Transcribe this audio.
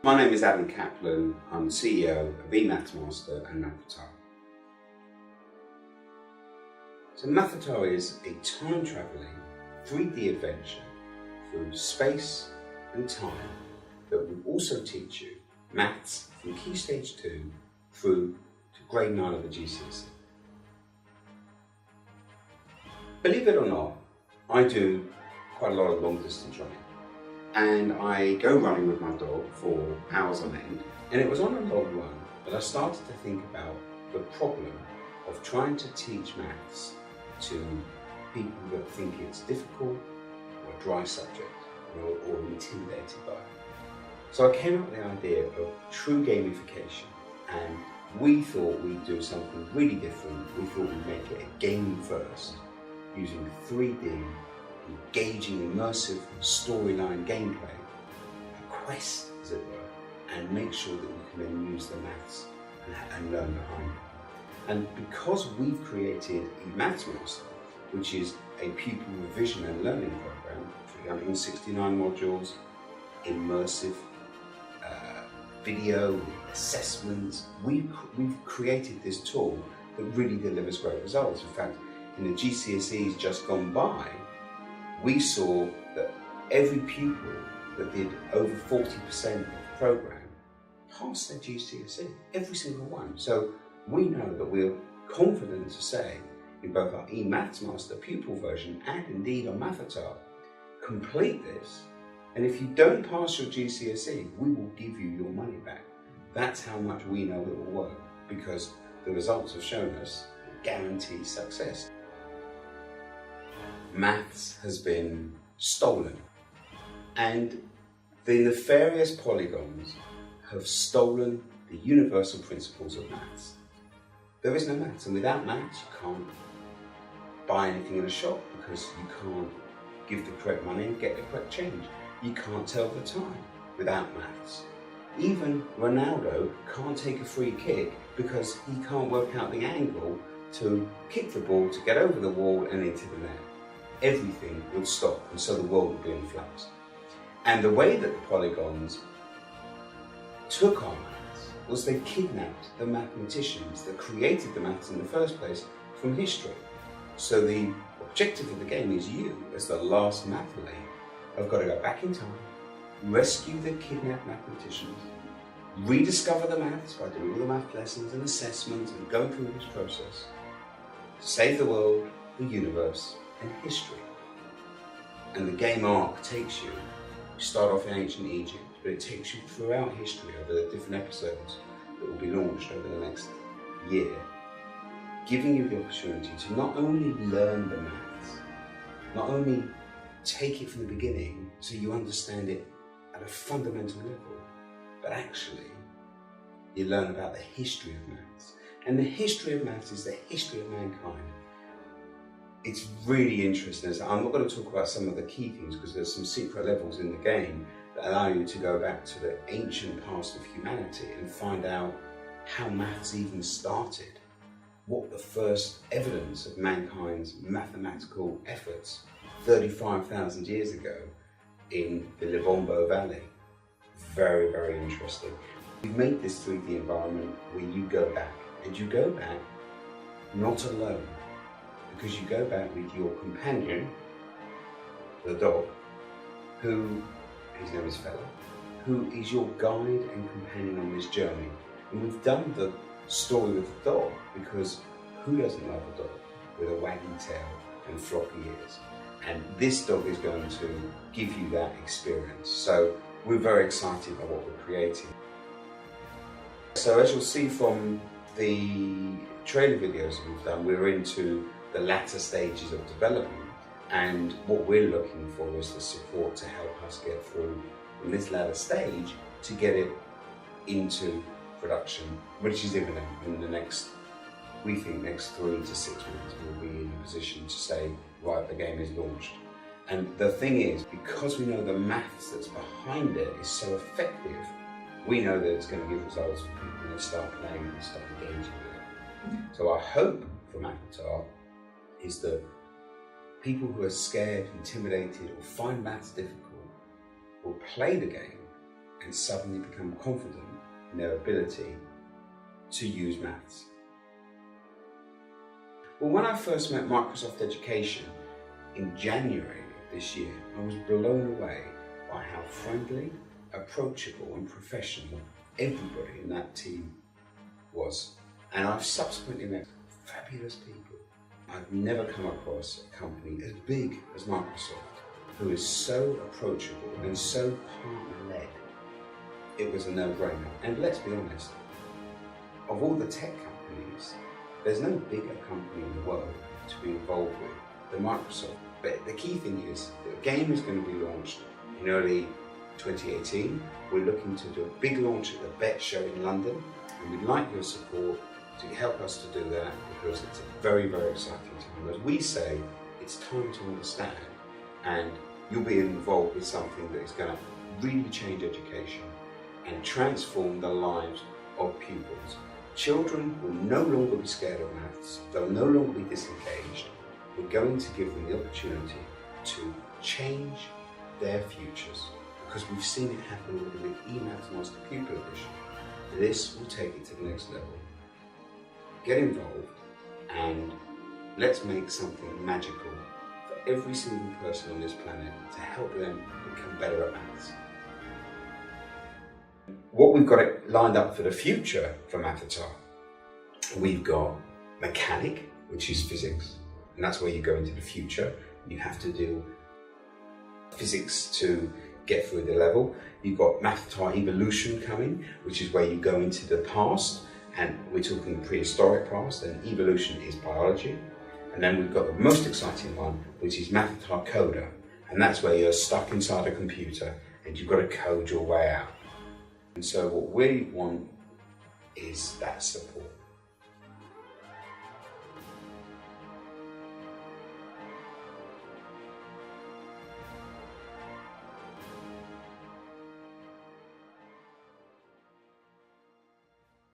My name is Adam Kaplan. I'm CEO of Mathatar and Mathatar. So Mathatar is a time-travelling 3D adventure through space and time that will also teach you maths from Key Stage 2 through to Grade 9 of the GCSE. Believe it or not, I do quite a lot of long distance running. And I go running with my dog for hours on end, and it was on a long run that I started to think about the problem of trying to teach maths to people that think it's difficult or a dry subject or intimidated by it. So I came up with the idea of true gamification, and we thought we'd do something really different. We thought we'd make it a game first, using 3D engaging, immersive storyline gameplay, a quest as it were, and make sure that you can then use the maths and learn behind it. And because we've created Mathatar, which is a pupil revision and learning program, 369 modules, immersive video, assessments, we've created this tool that really delivers great results. In fact, in the GCSEs just gone by, we saw that every pupil that did over 40% of the programme passed their GCSE, every single one. So we know that we're confident to say in both our eMathsMaster pupil version and indeed on Mathatar, complete this, and if you don't pass your GCSE, we will give you your money back. That's how much we know it will work, because the results have shown us guaranteed success. Maths has been stolen, and the nefarious polygons have stolen the universal principles of maths. There is no maths, and without maths you can't buy anything in a shop, because you can't give the correct money and get the correct change. You can't tell the time without maths. Even Ronaldo can't take a free kick because he can't work out the angle to kick the ball to get over the wall and into the net. Everything would stop, and so the world would be in flux. And the way that the polygons took our maths was they kidnapped the mathematicians that created the maths in the first place from history. So the objective of the game is you, as the last math elite, have got to go back in time, rescue the kidnapped mathematicians, rediscover the maths by doing all the math lessons and assessments and going through this process, save the world, the universe, and history. And the game arc takes you, you start off in ancient Egypt, but it takes you throughout history over the different episodes that will be launched over the next year, giving you the opportunity to not only learn the maths, not only take it from the beginning so you understand it at a fundamental level, but actually you learn about the history of maths. And the history of maths is the history of mankind. It's really interesting. I'm not going to talk about some of the key things because there's some secret levels in the game that allow you to go back to the ancient past of humanity and find out how maths even started, what the first evidence of mankind's mathematical efforts 35,000 years ago in the Lebombo Valley. Very, very interesting. We've made this 3D environment where you go back, and you go back not alone, because you go back with your companion, the dog, who, his name is Fella, who is your guide and companion on this journey. And we've done the story with the dog because who doesn't love a dog with a wagging tail and floppy ears? And this dog is going to give you that experience. So we're very excited about what we're creating. So as you'll see from the trailer videos that we've done, we're into the latter stages of development, and what we're looking for is the support to help us get through in this latter stage to get it into production, which is imminent. In the next, we think next 3 to 6 months we'll be in a position to say, right, the game is launched. And the thing is, because we know the maths that's behind it is so effective, we know that it's going to give results for people when they start playing and start engaging with it. So our hope for Mathatar is that people who are scared, intimidated, or find maths difficult will play the game can suddenly become confident in their ability to use maths. Well, when I first met Microsoft Education in January of this year, I was blown away by how friendly, approachable and professional everybody in that team was. And I've subsequently met fabulous people. I've never come across a company as big as Microsoft who is so approachable and so partner-led. It was a no-brainer. And let's be honest, of all the tech companies, there's no bigger company in the world to be involved with than Microsoft. But the key thing is, the game is going to be launched in early 2018. We're looking to do a big launch at the BET show in London, and we'd like your support to help us to do that, because it's a very, very exciting time. As we say, it's time to understand, and you'll be involved with something that is going to really change education and transform the lives of pupils. Children will no longer be scared of maths, they'll no longer be disengaged. We're going to give them the opportunity to change their futures, because we've seen it happen with the eMaths Master Pupil Edition. This will take it to the next level. Get involved and let's make something magical for every single person on this planet to help them become better at maths. What we've got lined up for the future for Mathatar, we've got mechanic, which is physics, and that's where you go into the future. You have to do physics to get through the level. You've got Mathatar evolution coming, which is where you go into the past, and we're talking prehistoric past, and evolution is biology. And then we've got the most exciting one, which is Mathatar coder, and that's where you're stuck inside a computer and you've got to code your way out. And so what we want is that support.